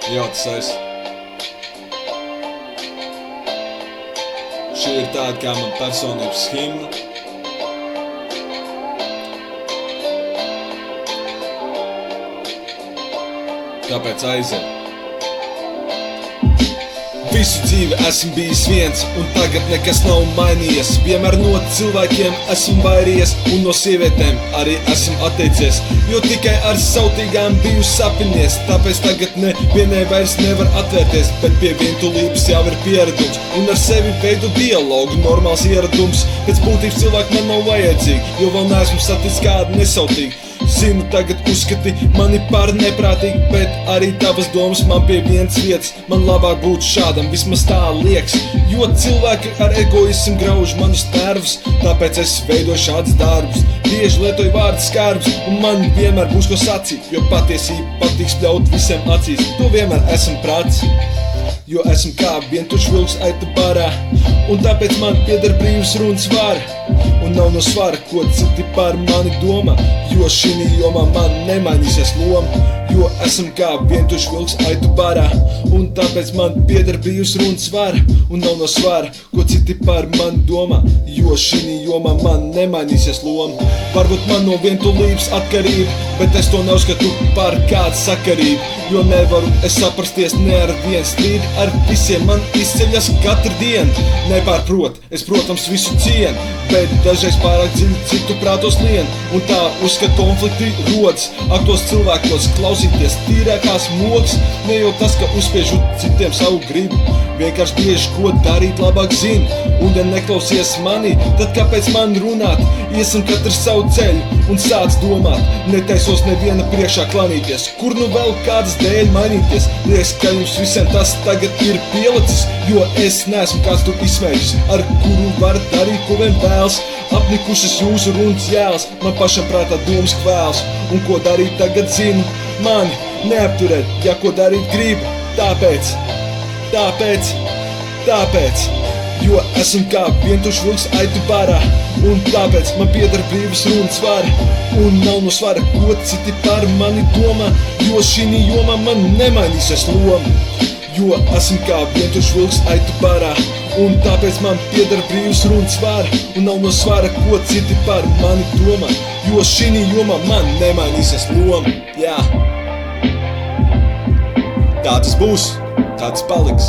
Jā, tas es. Šī ir tāda kā man personības himna. Tāpēc aiziet. Visu dzīvi esmu bijis viens, un tagad nekas nav mainījies. Vienmēr no cilvēkiem esmu vairījies, un no sievietēm arī esmu atteicies. Jo tikai ar sautīgām biju sapinies, tāpēc tagad nevienai vairs nevar atvērties. Bet pie vientulības jau ir pieredums, un ar sevi veidu dialogu, normāls ieradums. Pēc būtības cilvēki man nav vajadzīgi, jo vēl neesmu saticis kādu nesautīgu. Zinu, tagad uzskati mani par neprātīgu, bet arī tavas domas man pie vienas vietas. Man labāk būtu šādam, vismaz tā liekas. Jo cilvēki ar egoismu grauž manus nervus, tāpēc es veidoju šādus darbus. Bieži lietoju vārdu skarbus, un man vienmēr būs ko sacīt, jo patiesība patiks pļaut visiem acīs. To vienmēr esmu prātis, jo esmu kā vientuļš vilks aitu barā, un tāpēc man pieder brīvs runas vara. Un nav no svara, ko citi par mani domā, jo šī jomā man nemainīsies loma. Jo esmu kā vientuļš vilks aitu barā, un tāpēc man pieder brīvs runas vara. Un nav no svara, ko citi par mani domā, jo šī jomā man nemainīsies loma. Varbūt man no vientulības atkarība, bet es to neuzskatu par kādu sakarību. Jo nevaru es saprasties ne ar vienu strīdu, ar visiem man izceļas katru dienu. Nepārprot, es protams visu cienu, bet dažreiz pārāk dziļi citu prātos lien. Un tā uzskat konflikti rodas, ak tos cilvēkos klausīties tīrākās mokas. Ne jau tas, ka uzspiežu citiem savu gribu, vienkārši bieži ko darīt labāk zinu. Un ja neklausies mani, tad kāpēc man runāt? Iesim katrs savu ceļu un sāc domāt. Netaisos neviena priekšā klanīties, kur nu vēl kādas dēļ mainīties. Liekas, ka jums visiem tas tagad ir pielicis, jo es neesmu kāds tu izsmēļus, ar kuru var darīt, ko vien vēls. Apnikušas jūsu runas jēlas, man pašam prātā domas kvēls. Un ko darīt tagad zinu, mani neapturēt, ja ko darīt gribu. Tāpēc, jo esmu kā vientuļš vilks aitu barā, un tāpēc man pieder brīvas runas vara. Un nav no svara, ko citi par mani domā, jo šī jomā man nemainīsies loma. Jo esmu kā vientuļš vilks aitu barā, un tāpēc man pieder brīvas runas vara. Un nav no svara, ko citi par mani domā, jo šī jomā man nemainīsies loma. Jā. Tā tas būs, tā tas paliks.